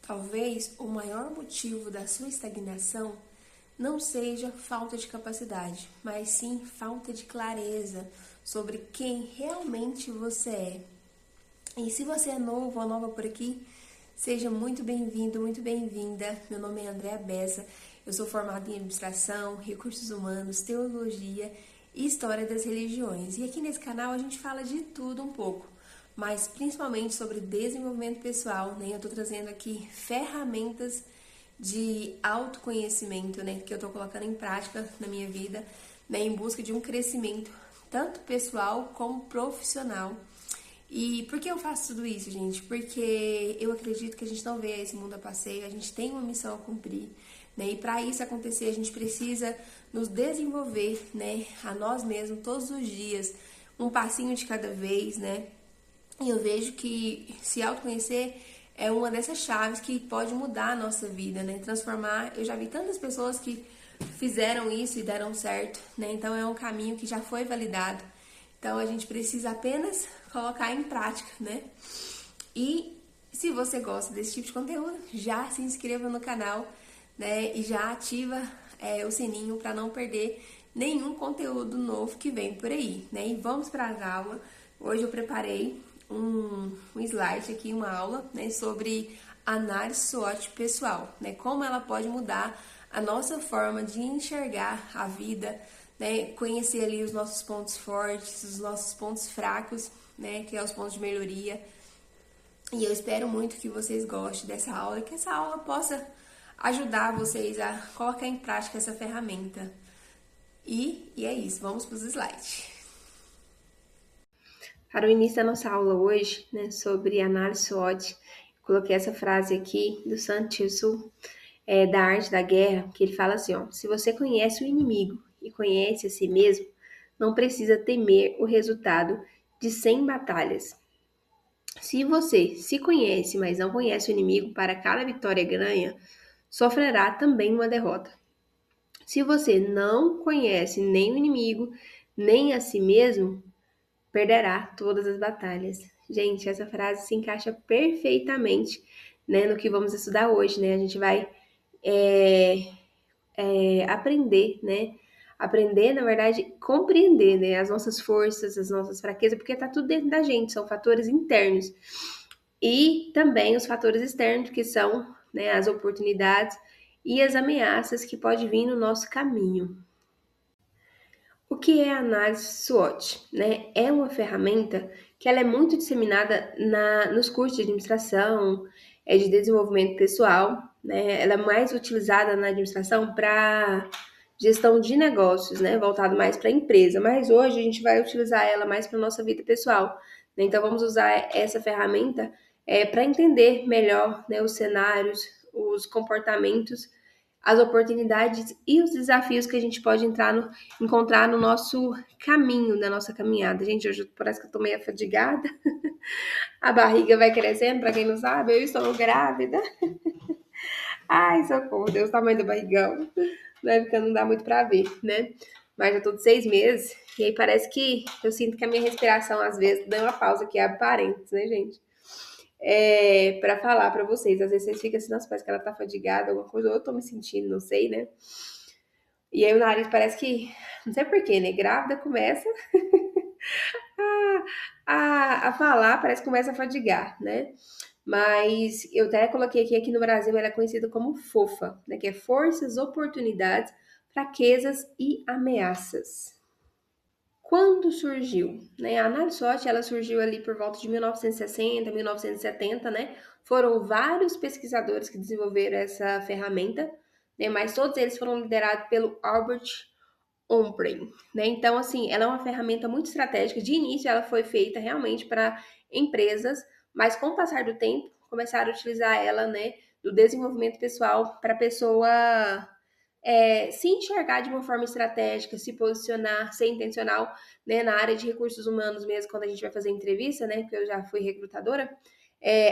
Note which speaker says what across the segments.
Speaker 1: Talvez o maior motivo da sua estagnação não seja falta de capacidade, mas sim falta de clareza sobre quem realmente você é. E se você é novo ou nova por aqui, seja muito bem-vindo, muito bem-vinda. Meu nome é Andréa Bessa, eu sou formada em Administração, Recursos Humanos, Teologia e História das Religiões. E aqui nesse canal a gente fala de tudo um pouco, mas principalmente sobre desenvolvimento pessoal, né? Eu estou trazendo aqui ferramentas de autoconhecimento, né? Que eu estou colocando em prática na minha vida, né? Em busca de um crescimento, tanto pessoal como profissional. E por que eu faço tudo isso, gente? Porque eu acredito que a gente não vê esse mundo a passeio, a gente tem uma missão a cumprir, né? E para isso acontecer, a gente precisa nos desenvolver, né? A nós mesmos, todos os dias, um passinho de cada vez, né? E eu vejo que se autoconhecer é uma dessas chaves que pode mudar a nossa vida, né? Transformar. Eu já vi tantas pessoas que fizeram isso e deram certo, né? Então é um caminho que já foi validado. Então a gente precisa apenas colocar em prática, né? E se você gosta desse tipo de conteúdo, já se inscreva no canal, né? E já ativa o sininho para não perder nenhum conteúdo novo que vem por aí, né? E vamos para as aulas. Hoje eu preparei um slide aqui, uma aula, né, sobre análise SWOT pessoal, né? Como ela pode mudar a nossa forma de enxergar a vida, né? Conhecer ali os nossos pontos fortes, os nossos pontos fracos, né? Que é os pontos de melhoria. E eu espero muito que vocês gostem dessa aula e que essa aula possa ajudar vocês a colocar em prática essa ferramenta. E é isso, vamos para os slides. Para o início da nossa aula hoje, né, sobre análise SWOT, coloquei essa frase aqui do Sun Tzu, da Arte da Guerra, que ele fala assim, ó: se você conhece o inimigo e conhece a si mesmo, não precisa temer o resultado de 100 batalhas. Se você se conhece, mas não conhece o inimigo, para cada vitória ganha, sofrerá também uma derrota. Se você não conhece nem o inimigo, nem a si mesmo, perderá todas as batalhas. Gente, essa frase se encaixa perfeitamente, né, no que vamos estudar hoje, né? A gente vai aprender, né? Aprender, na verdade, compreender, né, as nossas forças, as nossas fraquezas, porque tá tudo dentro da gente, são fatores internos. E também os fatores externos, que são, né, as oportunidades e as ameaças que podem vir no nosso caminho. O que é a análise SWOT? Né? É uma ferramenta que ela é muito disseminada nos cursos de administração, de desenvolvimento pessoal, né? Ela é mais utilizada na administração para gestão de negócios, né? Voltado mais para a empresa, mas hoje a gente vai utilizar ela mais para a nossa vida pessoal, né? Então vamos usar essa ferramenta para entender melhor, né, os cenários, os comportamentos, as oportunidades e os desafios que a gente pode encontrar no nosso caminho, na nossa caminhada. Gente, hoje parece que eu tô meio fadigada. A barriga vai crescendo, para quem não sabe, eu estou grávida. Ai, socorro, Deus, o tamanho do barrigão. Né? Porque não dá muito para ver, né? Mas já tô de 6 meses, e aí parece que eu sinto que a minha respiração, às vezes, dá uma pausa aqui, abre parênteses, né, gente? Para falar para vocês. Às vezes vocês ficam assim, nossa, parece que ela tá fadigada, alguma coisa, ou eu tô me sentindo, não sei, né? E aí o nariz parece que, não sei porquê, né? Grávida começa a falar, parece que começa a fadigar, né? Mas eu até coloquei aqui no Brasil, ela é conhecida como FOFA, né? Que é Forças, Oportunidades, Fraquezas e Ameaças. Quando surgiu? Né? A análise SWOT, ela surgiu ali por volta de 1960, 1970, né? Foram vários pesquisadores que desenvolveram essa ferramenta, né? Mas todos eles foram liderados pelo Albert Ombrem, né? Então, assim, ela é uma ferramenta muito estratégica. De início, ela foi feita realmente para empresas, mas com o passar do tempo, começaram a utilizar ela, né, do desenvolvimento pessoal para a pessoa se enxergar de uma forma estratégica, se posicionar, ser intencional, né, na área de recursos humanos mesmo, quando a gente vai fazer entrevista, né, porque eu já fui recrutadora,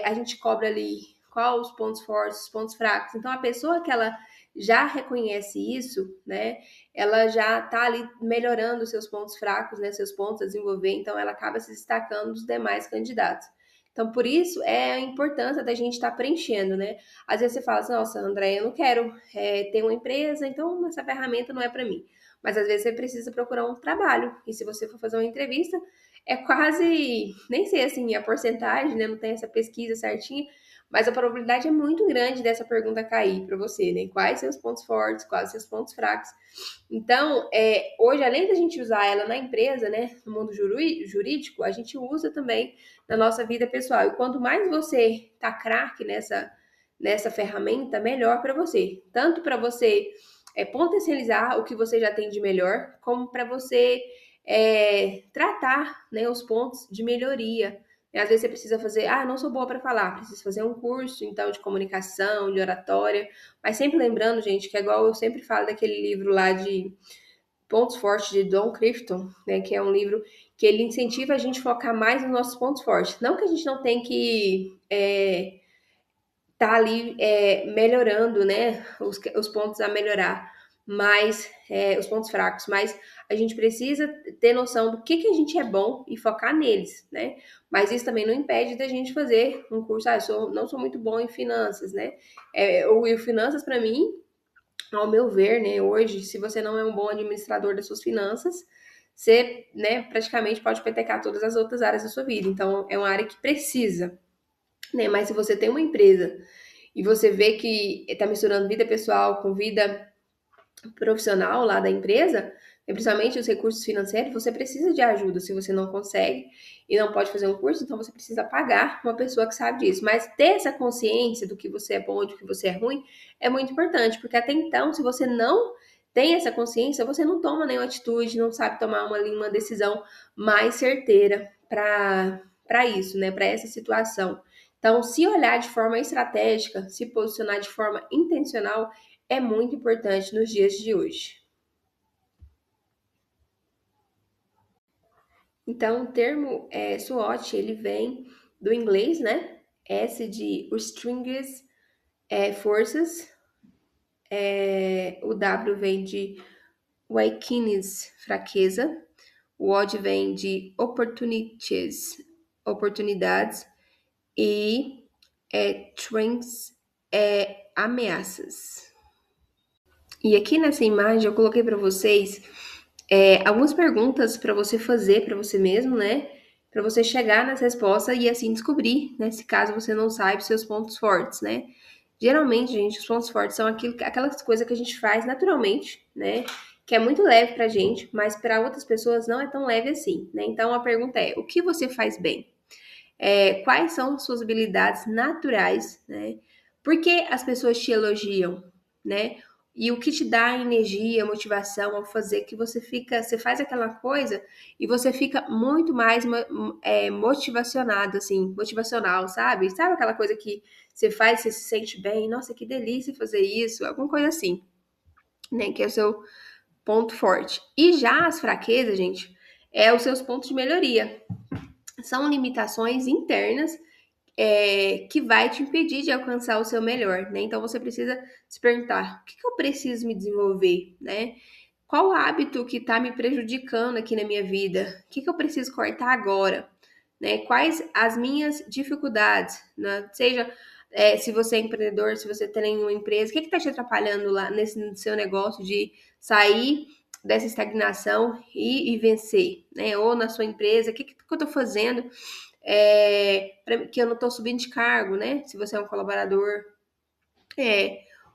Speaker 1: a gente cobra ali quais os pontos fortes, os pontos fracos. Então, a pessoa que ela já reconhece isso, né, ela já tá ali melhorando os seus pontos fracos, né, seus pontos a desenvolver, então ela acaba se destacando dos demais candidatos. Então, por isso é a importância da gente estar preenchendo, né? Às vezes você fala assim, nossa, André, eu não quero ter uma empresa, então essa ferramenta não é para mim. Mas às vezes você precisa procurar um trabalho. E se você for fazer uma entrevista, é quase, nem sei assim, a porcentagem, né? Não tem essa pesquisa certinha, mas a probabilidade é muito grande dessa pergunta cair para você, né? Quais seus pontos fortes, quais seus pontos fracos. Então, hoje, além da gente usar ela na empresa, né, no mundo jurídico, a gente usa também na nossa vida pessoal. E quanto mais você tá craque nessa ferramenta, melhor para você. Tanto para você potencializar o que você já tem de melhor, como para você tratar, né, os pontos de melhoria. Às vezes você precisa fazer, não sou boa para falar, preciso fazer um curso, então, de comunicação, de oratória, mas sempre lembrando, gente, que é igual eu sempre falo daquele livro lá de Pontos Fortes de Don Clifton, né, que é um livro que ele incentiva a gente a focar mais nos nossos pontos fortes. Não que a gente não tem que tá ali melhorando, né, os pontos a melhorar, mas os pontos fracos, mas a gente precisa ter noção do que a gente é bom e focar neles, né? Mas isso também não impede da gente fazer um curso, não sou muito bom em finanças, né? O finanças, para mim, ao meu ver, né, hoje, se você não é um bom administrador das suas finanças, você, né, praticamente pode petecar todas as outras áreas da sua vida. Então, é uma área que precisa, né? Mas se você tem uma empresa e você vê que está misturando vida pessoal com vida profissional lá da empresa, principalmente os recursos financeiros, você precisa de ajuda. Se você não consegue e não pode fazer um curso, então você precisa pagar uma pessoa que sabe disso. Mas ter essa consciência do que você é bom e do que você é ruim é muito importante, porque até então, se você não tem essa consciência, você não toma nenhuma atitude, não sabe tomar uma decisão mais certeira para isso, né? Para essa situação. Então, se olhar de forma estratégica, se posicionar de forma intencional, é muito importante nos dias de hoje. Então, o termo SWOT, ele vem do inglês, né? S de Strings, forças. O W vem de weakness, fraqueza. O O vem de opportunities, oportunidades. E strengths, ameaças. E aqui nessa imagem eu coloquei para vocês algumas perguntas para você fazer para você mesmo, né? Para você chegar nessa resposta e assim descobrir, né? Se caso você não saiba seus pontos fortes, né? Geralmente, gente, os pontos fortes são aquelas coisas que a gente faz naturalmente, né? Que é muito leve pra gente, mas para outras pessoas não é tão leve assim, né? Então a pergunta é: o que você faz bem? Quais são suas habilidades naturais, né? Por que as pessoas te elogiam, né? E o que te dá energia, motivação ao fazer que você faz aquela coisa e você fica muito mais motivacionado, assim, motivacional, sabe? Sabe aquela coisa que você faz, você se sente bem, nossa, que delícia fazer isso, alguma coisa assim, né? Que é o seu ponto forte. E já as fraquezas, gente, os seus pontos de melhoria. São limitações internas que vai te impedir de alcançar o seu melhor, né? Então você precisa se perguntar: o que eu preciso me desenvolver, né? Qual hábito que está me prejudicando aqui na minha vida? O que eu preciso cortar agora? Né? Quais as minhas dificuldades? Né? Seja se você é empreendedor, se você tem uma empresa, o que está te atrapalhando lá nesse seu negócio de sair dessa estagnação e vencer, né? Ou na sua empresa, o que eu estou fazendo que eu não estou subindo de cargo, né? Se você é um colaborador,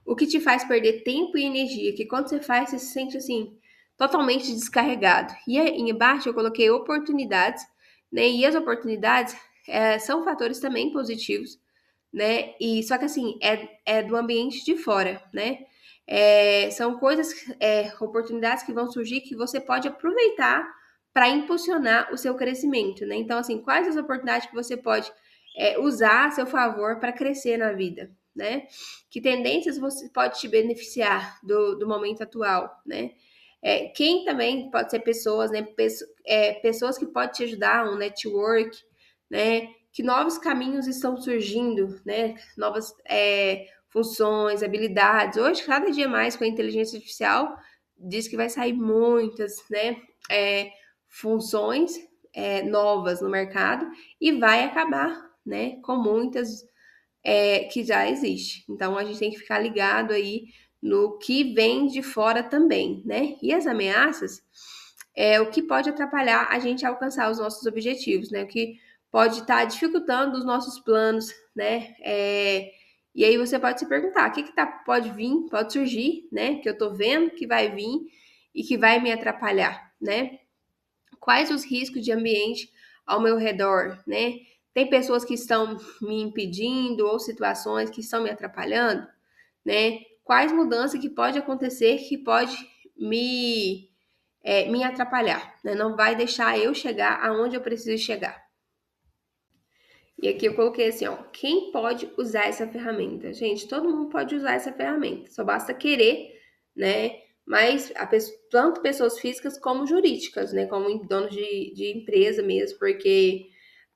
Speaker 1: o que te faz perder tempo e energia, que quando você faz, você se sente assim, totalmente descarregado. E aí, embaixo eu coloquei oportunidades, né? E as oportunidades são fatores também positivos, né? E só que assim, é do ambiente de fora, né? São coisas, oportunidades que vão surgir que você pode aproveitar para impulsionar o seu crescimento, né? Então, assim, quais as oportunidades que você pode usar a seu favor para crescer na vida, né? Que tendências você pode te beneficiar do momento atual, né? Quem também pode ser pessoas, né? Pessoas que podem te ajudar, um network, né? Que novos caminhos estão surgindo, né? Novas funções, habilidades. Hoje, cada dia mais com a inteligência artificial, diz que vai sair muitas, né? Funções novas no mercado e vai acabar né, com muitas que já existe. Então a gente tem que ficar ligado aí no que vem de fora também, né? E as ameaças é o que pode atrapalhar a gente a alcançar os nossos objetivos, né? O que pode estar dificultando os nossos planos, né? E aí você pode se perguntar, o que pode vir, pode surgir, né? Que eu tô vendo que vai vir e que vai me atrapalhar, né? Quais os riscos de ambiente ao meu redor, né? Tem pessoas que estão me impedindo ou situações que estão me atrapalhando, né? Quais mudanças que pode acontecer que pode me atrapalhar, né? Não vai deixar eu chegar aonde eu preciso chegar. E aqui eu coloquei assim, ó, quem pode usar essa ferramenta? Gente, todo mundo pode usar essa ferramenta, só basta querer, né? Mas tanto pessoas físicas como jurídicas, né? Como donos de empresa mesmo, porque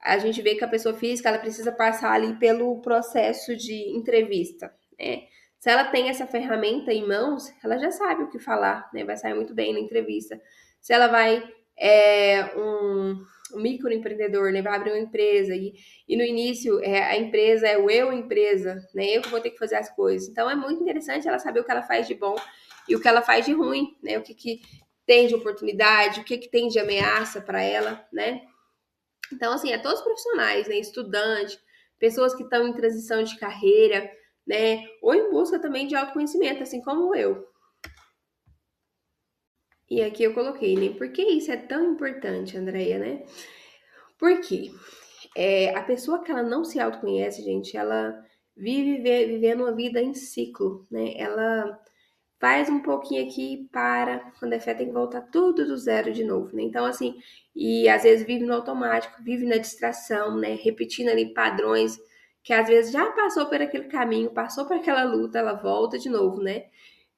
Speaker 1: a gente vê que a pessoa física ela precisa passar ali pelo processo de entrevista, né? Se ela tem essa ferramenta em mãos, ela já sabe o que falar, né? Vai sair muito bem na entrevista. Se ela vai um microempreendedor, né? Vai abrir uma empresa e no início a empresa é o eu empresa, né? Eu que vou ter que fazer as coisas. Então é muito interessante ela saber o que ela faz de bom e o que ela faz de ruim, né? O que tem de oportunidade, o que tem de ameaça para ela, né? Então, assim, é todos os profissionais, né? Estudante, pessoas que estão em transição de carreira, né? Ou em busca também de autoconhecimento, assim como eu. E aqui eu coloquei, né? Por que isso é tão importante, Andréia, né? Porque a pessoa que ela não se autoconhece, gente, ela vivendo uma vida em ciclo, né? Ela faz um pouquinho aqui e para, quando é fé tem que voltar tudo do zero de novo, né? Então, assim, e às vezes vive no automático, vive na distração, né? Repetindo ali padrões que às vezes já passou por aquele caminho, passou por aquela luta, ela volta de novo, né?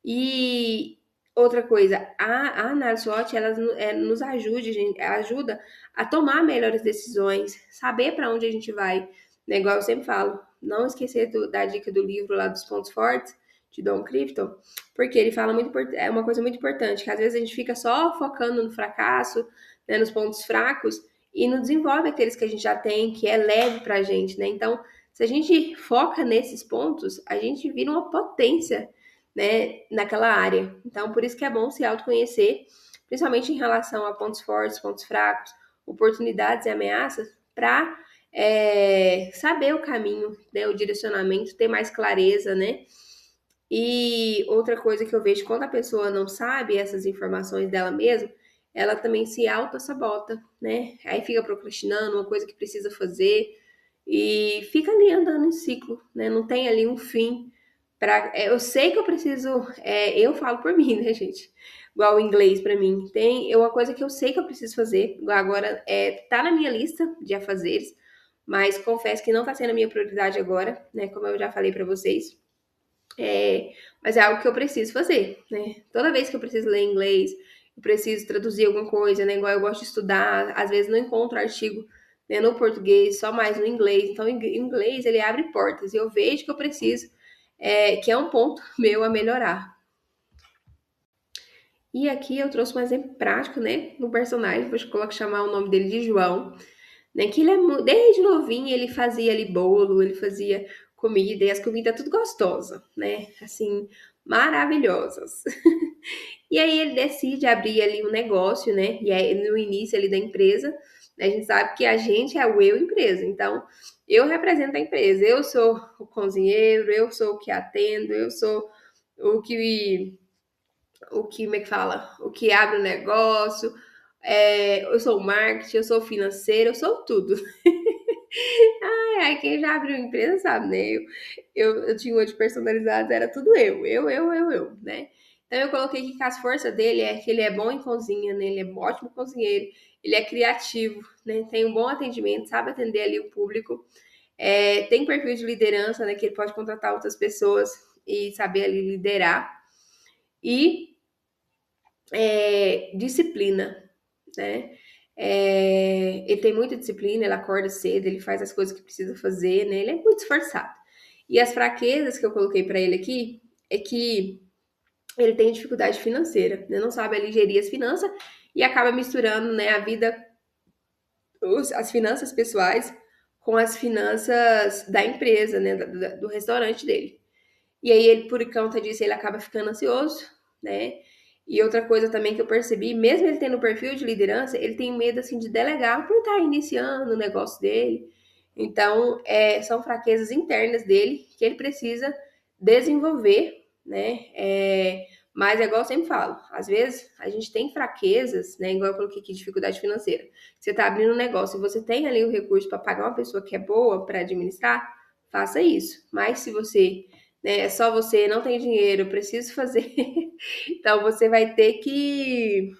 Speaker 1: E outra coisa, a análise SWOT, ela nos ajuda, gente, ajuda a tomar melhores decisões, saber para onde a gente vai, né? Igual eu sempre falo, não esquecer da dica do livro lá dos pontos fortes, de Don Clifton, porque ele fala é uma coisa muito importante, que às vezes a gente fica só focando no fracasso, né, nos pontos fracos, e não desenvolve aqueles que a gente já tem, que é leve pra gente, né? Então, se a gente foca nesses pontos, a gente vira uma potência, né, naquela área. Então, por isso que é bom se autoconhecer, principalmente em relação a pontos fortes, pontos fracos, oportunidades e ameaças, para saber o caminho, né, o direcionamento, ter mais clareza, né? E outra coisa que eu vejo, quando a pessoa não sabe essas informações dela mesma, ela também se auto-sabota, né? Aí fica procrastinando uma coisa que precisa fazer e fica ali andando em ciclo, né? Não tem ali um fim eu sei que eu preciso, eu falo por mim, né, gente? Igual o inglês pra mim. Tem uma coisa que eu sei que eu preciso fazer, igual agora tá na minha lista de afazeres, mas confesso que não tá sendo a minha prioridade agora, né? Como eu já falei pra vocês. Mas é algo que eu preciso fazer, né? Toda vez que eu preciso ler inglês, eu preciso traduzir alguma coisa, né? Igual eu gosto de estudar, às vezes não encontro artigo, né, no português, só mais no inglês. Então, o inglês, ele abre portas e eu vejo que eu preciso, que é um ponto meu a melhorar. E aqui eu trouxe um exemplo prático, né, no personagem, vou chamar o nome dele de João, né, que ele desde novinho ele fazia ali bolo, ele fazia comida, e as comidas tudo gostosa, né, assim, maravilhosas. E aí ele decide abrir ali um negócio, né, e aí no início ali da empresa, né, a gente sabe que a gente é o eu empresa, então eu represento a empresa, eu sou o cozinheiro, eu sou o que atendo, eu sou o que como é que fala? O que abre o negócio, eu sou o marketing, eu sou o financeiro, eu sou tudo. Ai, quem já abriu empresa sabe, né? Eu tinha uma de personalizadas, era tudo eu, né? Então eu coloquei aqui que as forças dele é que ele é bom em cozinha, né? Ele é um ótimo cozinheiro, ele é criativo, né? Tem um bom atendimento, sabe atender ali o público. Tem perfil de liderança, né? Que ele pode contratar outras pessoas e saber ali liderar. E disciplina, né? Ele tem muita disciplina, ele acorda cedo, ele faz as coisas que precisa fazer, né? Ele é muito esforçado. E as fraquezas que eu coloquei para ele aqui é que ele tem dificuldade financeira, né? Não sabe ali gerir as finanças e acaba misturando, né, a vida, as finanças pessoais com as finanças da empresa, né, do restaurante dele. E aí ele, por conta disso, ele acaba ficando ansioso, né? E outra coisa também que eu percebi, mesmo ele tendo perfil de liderança, ele tem medo assim de delegar por estar iniciando o negócio dele. Então, são fraquezas internas dele que ele precisa desenvolver, né? Mas é igual eu sempre falo, às vezes a gente tem fraquezas, né? Igual eu coloquei aqui, dificuldade financeira. Você está abrindo um negócio e você tem ali o recurso para pagar uma pessoa que é boa para administrar, faça isso. Mas se você, né, é só você, não tem dinheiro, eu preciso fazer, então você vai ter que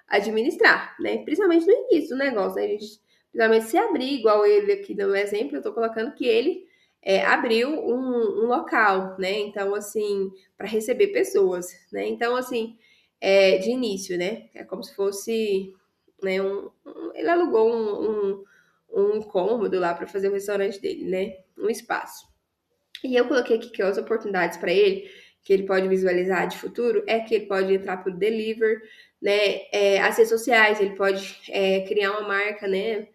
Speaker 1: administrar, né? Principalmente no início do negócio, né? A gente, principalmente se abrir, igual ele aqui no exemplo, eu tô colocando que ele abriu um local, né? Então, assim, para receber pessoas, né? Então, assim, de início, né? É como se fosse, né? Ele alugou um cômodo lá para fazer o restaurante dele, né? Um espaço. E eu coloquei aqui que as oportunidades para ele, que ele pode visualizar de futuro, é que ele pode entrar para o deliver, né? As redes sociais, ele pode criar uma marca, né?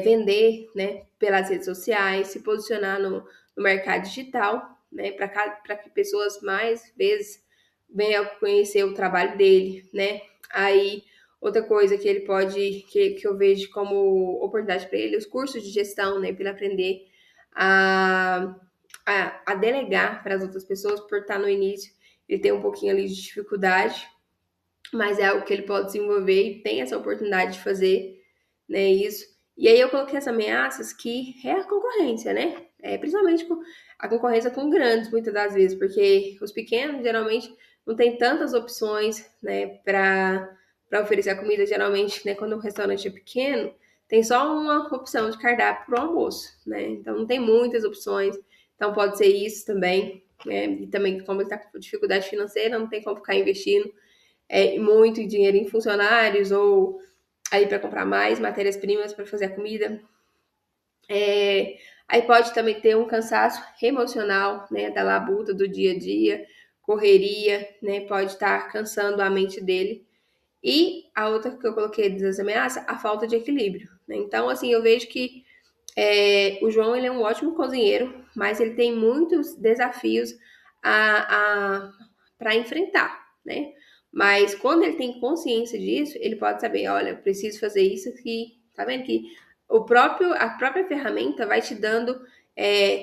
Speaker 1: Vender, né? Pelas redes sociais, se posicionar no mercado digital, né? Para que pessoas mais vezes venham conhecer o trabalho dele, né? Aí outra coisa que ele pode, que eu vejo como oportunidade para ele, os cursos de gestão, né? Para ele aprender a a delegar para as outras pessoas por estar no início. Ele tem um pouquinho ali de dificuldade, mas é algo que ele pode desenvolver e tem essa oportunidade de fazer, né, isso. E aí eu coloquei as ameaças que é a concorrência, né? Principalmente a concorrência com grandes, muitas das vezes, porque os pequenos geralmente não tem tantas opções, né, para oferecer a comida. Geralmente, né, quando o restaurante é pequeno, tem só uma opção de cardápio para o almoço, né? Então não tem muitas opções. Então pode ser isso também, né? E também, como ele está com dificuldade financeira, não tem como ficar investindo muito dinheiro em funcionários ou aí para comprar mais matérias-primas para fazer a comida. Aí pode também ter um cansaço emocional, né, da labuta do dia a dia, correria, né, pode estar cansando a mente dele. E a outra que eu coloquei das ameaças, a falta de equilíbrio, né? Então, assim, eu vejo que o João ele é um ótimo cozinheiro, mas ele tem muitos desafios para enfrentar, né? Mas quando ele tem consciência disso, ele pode saber, olha, eu preciso fazer isso aqui. Tá vendo que a própria ferramenta vai te dando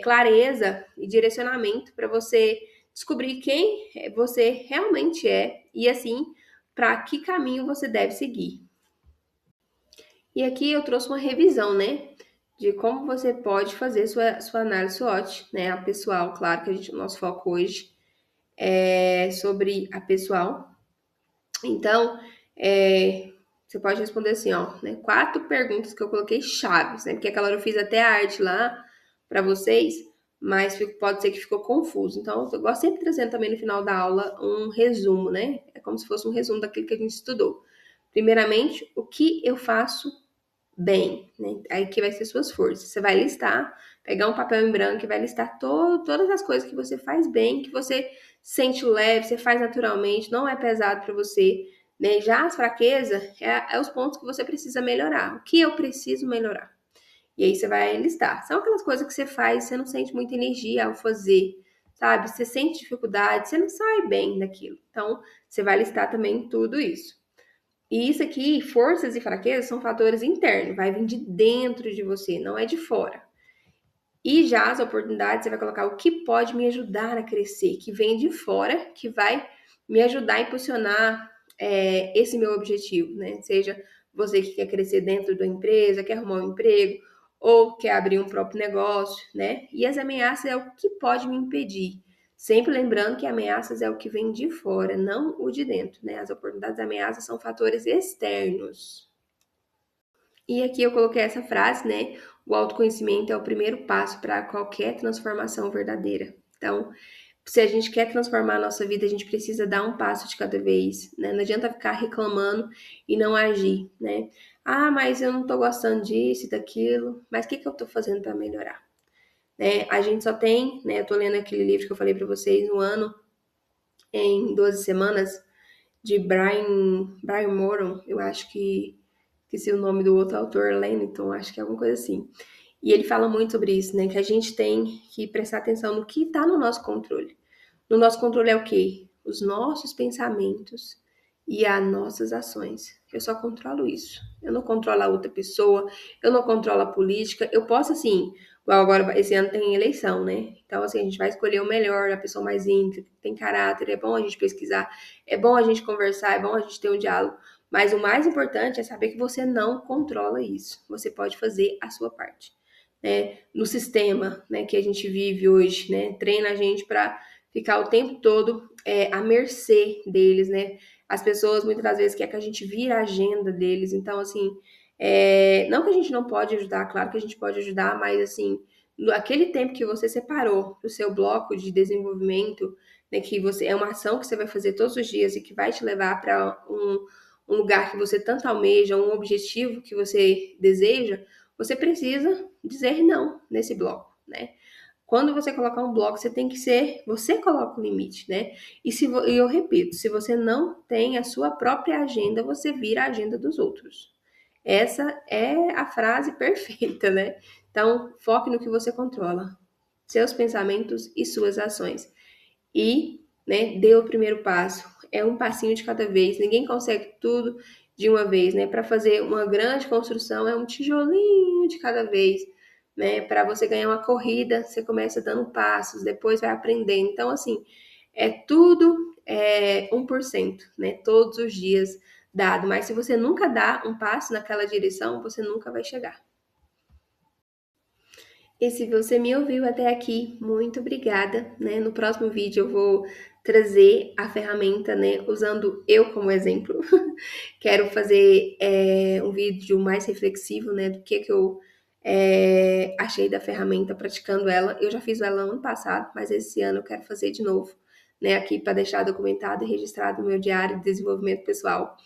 Speaker 1: clareza e direcionamento para você descobrir quem você realmente é e assim para que caminho você deve seguir. E aqui eu trouxe uma revisão, né, de como você pode fazer sua análise SWOT, né, a pessoal, claro que o nosso foco hoje é sobre a pessoal. Então, você pode responder assim, ó, né, 4 perguntas que eu coloquei chaves, né, porque aquela hora eu fiz até a arte lá para vocês, mas pode ser que ficou confuso. Então, eu gosto sempre trazendo também no final da aula um resumo, né, é como se fosse um resumo daquilo que a gente estudou. Primeiramente, o que eu faço bem, né? Aí que vai ser suas forças. Você vai listar, pegar um papel em branco e vai listar todas as coisas que você faz bem, que você sente leve, você faz naturalmente, não é pesado para você, né? Já as fraquezas é os pontos que você precisa melhorar. O que eu preciso melhorar? E aí você vai listar. São aquelas coisas que você faz, você não sente muita energia ao fazer, sabe? Você sente dificuldade, você não sai bem daquilo. Então, você vai listar também tudo isso. E isso aqui, forças e fraquezas, são fatores internos, vai vir de dentro de você, não é de fora. E já as oportunidades, você vai colocar o que pode me ajudar a crescer, que vem de fora, que vai me ajudar a impulsionar esse meu objetivo, né? Seja você que quer crescer dentro da empresa, quer arrumar um emprego, ou quer abrir um próprio negócio, né? E as ameaças é o que pode me impedir. Sempre lembrando que ameaças é o que vem de fora, não o de dentro, né? As oportunidades e ameaças são fatores externos. E aqui eu coloquei essa frase, né? O autoconhecimento é o primeiro passo para qualquer transformação verdadeira. Então, se a gente quer transformar a nossa vida, a gente precisa dar um passo de cada vez, né? Não adianta ficar reclamando e não agir, né? Ah, mas eu não tô gostando disso e daquilo, mas o que eu tô fazendo para melhorar? Né? A gente só tem, né? Eu tô lendo aquele livro que eu falei para vocês, Um Ano em 12 Semanas, de Brian Moron, eu acho que esqueci o nome do outro autor, Lennington, acho que é alguma coisa assim. E ele fala muito sobre isso, né? Que a gente tem que prestar atenção no que está no nosso controle. No nosso controle é o quê? Os nossos pensamentos e as nossas ações. Eu só controlo isso. Eu não controlo a outra pessoa, eu não controlo a política. Eu posso, assim, igual agora, esse ano tem eleição, né? Então, assim, a gente vai escolher o melhor, a pessoa mais íntegra, que tem caráter. É bom a gente pesquisar, é bom a gente conversar, é bom a gente ter um diálogo. Mas o mais importante é saber que você não controla isso. Você pode fazer a sua parte. Né? No sistema, né, que a gente vive hoje, né? Treina a gente para ficar o tempo todo à mercê deles, né? As pessoas muitas das vezes querem que a gente vira a agenda deles, então assim, não que a gente não pode ajudar, claro que a gente pode ajudar, mas assim, aquele tempo que você separou para o seu bloco de desenvolvimento, né, que você é uma ação que você vai fazer todos os dias e que vai te levar para um lugar que você tanto almeja, um objetivo que você deseja, você precisa dizer não nesse bloco, né? Quando você colocar um bloco, você tem que ser, você coloca o limite, né? E eu repito, se você não tem a sua própria agenda, você vira a agenda dos outros. Essa é a frase perfeita, né? Então, foque no que você controla, seus pensamentos e suas ações. E, né, dê o primeiro passo. É um passinho de cada vez. Ninguém consegue tudo de uma vez, né? Para fazer uma grande construção é um tijolinho de cada vez, né? Para você ganhar uma corrida, você começa dando passos, depois vai aprendendo. Então, assim, é tudo 1%, né? Todos os dias dado. Mas se você nunca dá um passo naquela direção, você nunca vai chegar. E se você me ouviu até aqui, muito obrigada, né? No próximo vídeo eu vou trazer a ferramenta, né? Usando eu como exemplo. Quero fazer um vídeo mais reflexivo, né? Do que eu achei da ferramenta praticando ela. Eu já fiz ela ano passado, mas esse ano eu quero fazer de novo, né? Aqui para deixar documentado e registrado no meu diário de desenvolvimento pessoal.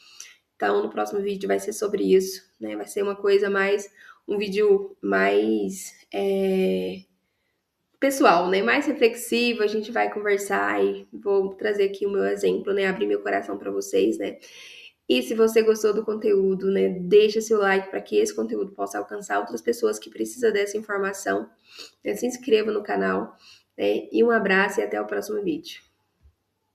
Speaker 1: Então, no próximo vídeo vai ser sobre isso, né? Vai ser uma coisa mais, um vídeo mais pessoal, né? Mais reflexivo, a gente vai conversar e vou trazer aqui o meu exemplo, né? Abrir meu coração para vocês, né? E se você gostou do conteúdo, né? Deixa seu like para que esse conteúdo possa alcançar outras pessoas que precisam dessa informação. Né? Se inscreva no canal, né? E um abraço e até o próximo vídeo.